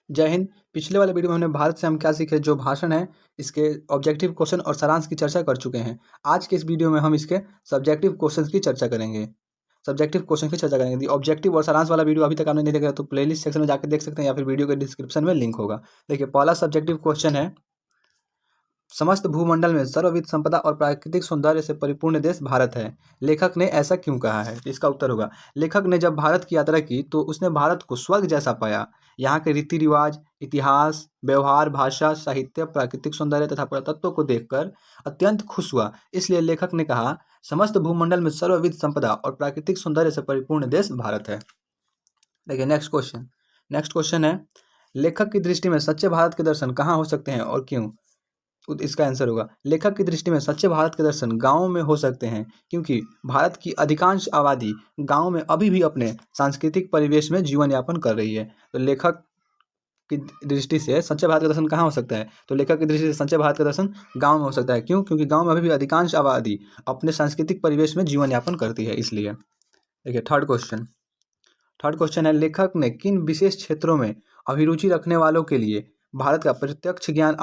जय हिंद। पिछले वाले वीडियो में हमने भारत से हम क्या सीखे, जो भाषण है इसके ऑब्जेक्टिव क्वेश्चन और सारांश की चर्चा कर चुके हैं। आज के इस वीडियो में हम इसके सब्जेक्टिव क्वेश्चन की चर्चा करेंगे। ऑब्जेक्टिव और सारांश वाला वीडियो अभी तक आपने नहीं देखा तो प्लेलिस्ट सेक्शन में जाकर देख सकते हैं या फिर वीडियो के डिस्क्रिप्शन में लिंक होगा। देखिए, पहला सब्जेक्टिव क्वेश्चन है, समस्त भूमंडल में सर्वविध संपदा और प्राकृतिक सौंदर्य से परिपूर्ण देश भारत है। लेखक ने ऐसा क्यों कहा है? इसका उत्तर होगा, लेखक ने जब भारत की यात्रा की तो उसने भारत को स्वर्ग जैसा पाया। यहाँ के रीति रिवाज, इतिहास, व्यवहार, भाषा, साहित्य, प्राकृतिक सौंदर्य तथा पुरातत्व को देखकर अत्यंत खुश हुआ। इसलिए लेखक ने कहा, समस्त भूमंडल में सर्वविध संपदा और प्राकृतिक सौंदर्य से परिपूर्ण देश भारत है। देखिए, नेक्स्ट क्वेश्चन है, लेखक की दृष्टि में सच्चे भारत के दर्शन कहाँ हो सकते हैं और क्यों? इसका आंसर होगा, लेखक की दृष्टि में सच्चे भारत के दर्शन गांवों में हो सकते हैं, क्योंकि भारत की अधिकांश आबादी गांव में अभी भी अपने सांस्कृतिक परिवेश में जीवन यापन कर रही है। तो लेखक की दृष्टि से सच्चे भारत का दर्शन कहाँ हो सकता है? तो लेखक की दृष्टि से सच्चे भारत का दर्शन गाँव में हो सकता है। क्यों? क्योंकि गाँव में अभी भी अधिकांश आबादी अपने सांस्कृतिक परिवेश में जीवन यापन करती है, इसलिए। देखिए, थर्ड क्वेश्चन है, लेखक ने किन विशेष क्षेत्रों में अभिरुचि रखने वालों के लिए भारत का प्रत्यक्ष ज्ञान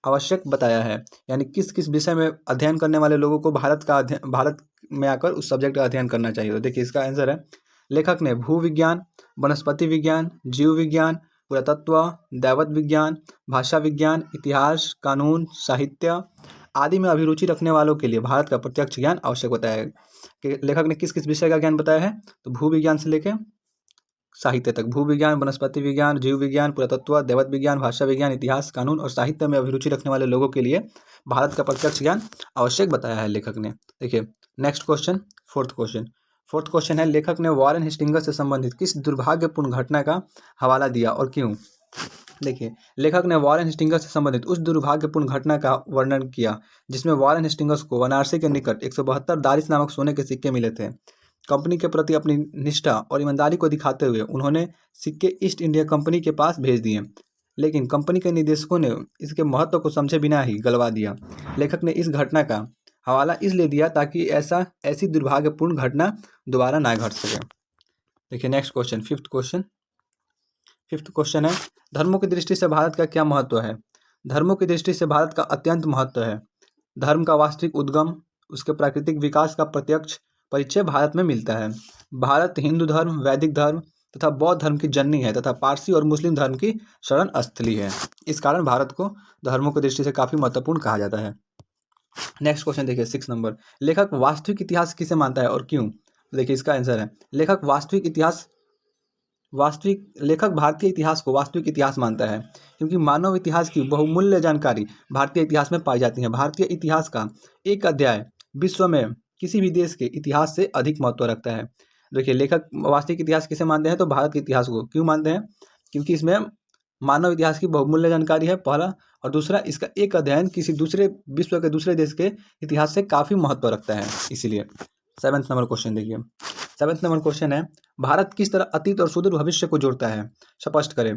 आवश्यक बताया है? यानी किस किस विषय में अध्ययन करने वाले लोगों को भारत में आकर उस सब्जेक्ट का अध्ययन करना चाहिए। तो देखिए, इसका आंसर है, लेखक ने भू विज्ञान, वनस्पति विज्ञान, जीव विज्ञान, पुरातत्व, दैवत विज्ञान, भाषा विज्ञान, इतिहास, कानून, साहित्य आदि में अभिरुचि रखने वालों के लिए भारत का प्रत्यक्ष ज्ञान आवश्यक बताया है। कि लेखक ने किस किस विषय का ज्ञान बताया है? तो भू विज्ञान से लेकर साहित्य तक, भू विज्ञान, वनस्पति विज्ञान, जीव विज्ञान, पुरातत्व, दैवत विज्ञान, भाषा विज्ञान, इतिहास, कानून और साहित्य में अभिरुचि रखने वाले लोगों के लिए भारत का प्रत्यक्ष ज्ञान आवश्यक बताया है लेखक ने। देखिए, फोर्थ क्वेश्चन है, लेखक ने वॉरेन हेस्टिंग्स से संबंधित किस दुर्भाग्यपूर्ण घटना का हवाला दिया और क्यों? देखिए, लेखक ने वॉरेन हेस्टिंग्स से संबंधित उस दुर्भाग्यपूर्ण घटना का वर्णन किया जिसमें वॉरेन हेस्टिंग्स को वाराणसी के निकट 172 दारिस नामक सोने के सिक्के मिले थे। कंपनी के प्रति अपनी निष्ठा और ईमानदारी को दिखाते हुए उन्होंने सिक्के ईस्ट इंडिया कंपनी के पास भेज दिए, लेकिन कंपनी के निदेशकों ने इसके महत्व को समझे बिना ही गलवा दिया। लेखक ने इस घटना का हवाला इसलिए दिया ताकि ऐसी दुर्भाग्यपूर्ण घटना दोबारा ना घट सके। देखिए, फिफ्थ क्वेश्चन है, धर्मों की दृष्टि से भारत का क्या महत्व है? धर्मों की दृष्टि से भारत का अत्यंत महत्व है। धर्म का वास्तविक उद्गम, उसके प्राकृतिक विकास का प्रत्यक्ष परिचय भारत में मिलता है। भारत हिंदू धर्म, वैदिक धर्म तथा बौद्ध धर्म की जननी है तथा पारसी और मुस्लिम धर्म की शरण स्थली है। इस कारण भारत को धर्मों की दृष्टि से काफी महत्वपूर्ण कहा जाता है। नेक्स्ट क्वेश्चन देखिए, 6 नंबर, लेखक वास्तविक इतिहास किसे मानता है और क्यों? देखिए, इसका आंसर है, लेखक भारतीय इतिहास को वास्तविक इतिहास मानता है, क्योंकि मानव इतिहास की बहुमूल्य जानकारी भारतीय इतिहास में पाई जाती है। भारतीय इतिहास का एक अध्याय विश्व में किसी भी देश के इतिहास से अधिक महत्व रखता है। देखिए, लेखक वास्तविक इतिहास किसे मानते हैं? तो भारत के इतिहास को क्यों मानते हैं? क्योंकि इसमें मानव इतिहास की बहुमूल्य जानकारी है, पहला, और दूसरा, इसका एक अध्ययन किसी दूसरे विश्व के दूसरे देश के इतिहास से काफी महत्व रखता है, इसीलिए। 7 नंबर क्वेश्चन देखिए, 7 नंबर क्वेश्चन है, भारत किस तरह अतीत और सुदूर भविष्य को जोड़ता है? स्पष्ट करें।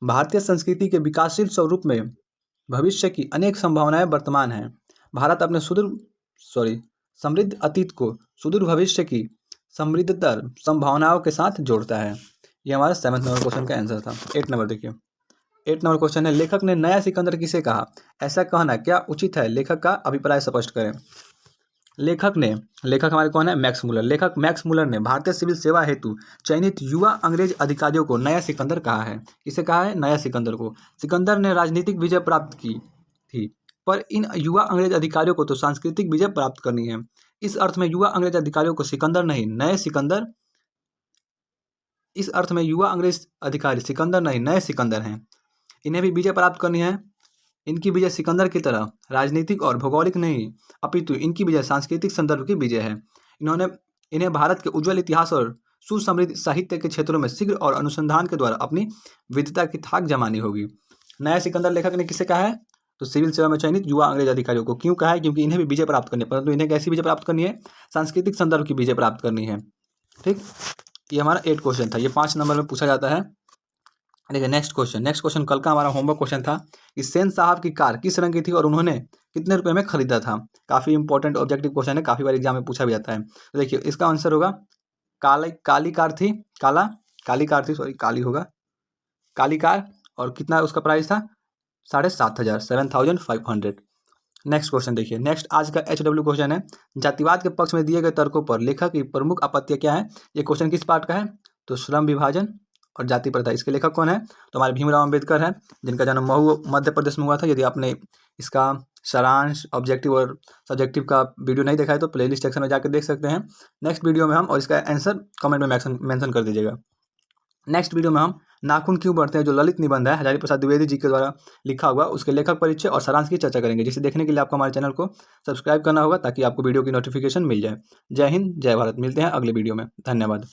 भारतीय संस्कृति के विकासशील स्वरूप में भविष्य की अनेक संभावनाएं वर्तमान हैं। भारत अपने समृद्ध अतीत को सुदूर भविष्य की समृद्धतर संभावनाओं के साथ जोड़ता है। यह हमारा 7 नंबर क्वेश्चन का आंसर था। 8 नंबर देखिए, 8 नंबर क्वेश्चन है, लेखक ने नया सिकंदर किसे कहा? ऐसा कहना क्या उचित है? लेखक का अभिप्राय स्पष्ट करें। लेखक हमारे कौन है? Max Muller. लेखक मैक्स मूलर ने भारतीय सिविल सेवा हेतु चयनित युवा अंग्रेज अधिकारियों को नया सिकंदर कहा है। किसे कहा है? नया सिकंदर को। सिकंदर ने राजनीतिक विजय प्राप्त की थी, पर इन युवा अंग्रेज अधिकारियों को तो सांस्कृतिक विजय प्राप्त करनी है। इस अर्थ में युवा अंग्रेज अधिकारियों को सिकंदर नहीं, नए सिकंदर इस अर्थ में युवा अंग्रेज अधिकारी सिकंदर नहीं, नए सिकंदर हैं। इन्हें भी विजय प्राप्त करनी है। इनकी विजय सिकंदर की तरह राजनीतिक और भौगोलिक नहीं, अपितु इनकी विजय सांस्कृतिक संदर्भ की विजय है। इन्हें भारत के उज्ज्वल इतिहास और सुसमृद्ध साहित्य के क्षेत्रों में शीघ्र और अनुसंधान के द्वारा अपनी विद्वता की थाक जमानी होगी। नया सिकंदर लेखक ने किसे कहा है? तो सिविल सेवा में चयनित युवा अंग्रेज अधिकारियों को। क्यों कहा है? क्योंकि इन्हें भी विजय प्राप्त करनी है, परंतु इन्हें कैसी विजय प्राप्त करनी है? सांस्कृतिक संदर्भ की विजय प्राप्त करनी है। ठीक, ये हमारा 8 क्वेश्चन था। ये 5 नंबर में पूछा जाता है। देखिए, नेक्स्ट क्वेश्चन कल का हमारा होमवर्क क्वेश्चन था कि सेन साहब की कार किस रंग की थी और उन्होंने कितने रुपए में खरीदा था? काफी इंपॉर्टेंट ऑब्जेक्टिव क्वेश्चन है, काफी बार एग्जाम में पूछा भी जाता है। तो देखिए, इसका आंसर होगा काली कार थी, काली होगा, काली कार, और कितना उसका प्राइस था 7,500, 7,500। नेक्स्ट क्वेश्चन देखिए। नेक्स्ट आज का HW क्वेश्चन है, जातिवाद के पक्ष में दिए गए तर्कों पर लेखक की प्रमुख आपत्तियां क्या है। ये क्वेश्चन किस पार्ट का है, तो श्रम विभाजन और जाति प्रथा। इसके लेखक कौन है, तो हमारे भीमराव अम्बेडकर हैं, जिनका जन्म महू मध्य प्रदेश में हुआ था। यदि आपने इसका सारांश, ऑब्जेक्टिव और सब्जेक्टिव का वीडियो नहीं देखा है तो प्लेलिस्ट सेक्शन में जाकर देख सकते हैं। नेक्स्ट वीडियो में हम, और इसका आंसर कमेंट में मेंशन कर दीजिएगा। नेक्स्ट वीडियो में हम नाखून क्यों बढ़ते हैं, जो ललित निबंध है हजारी प्रसाद द्विवेदी जी के द्वारा लिखा हुआ, उसके लेखक परिचय और सारांश की चर्चा करेंगे, जिसे देखने के लिए आपको हमारे चैनल को सब्सक्राइब करना होगा ताकि आपको वीडियो की नोटिफिकेशन मिल जाए। जय हिंद, जय भारत। मिलते हैं अगले वीडियो में। धन्यवाद।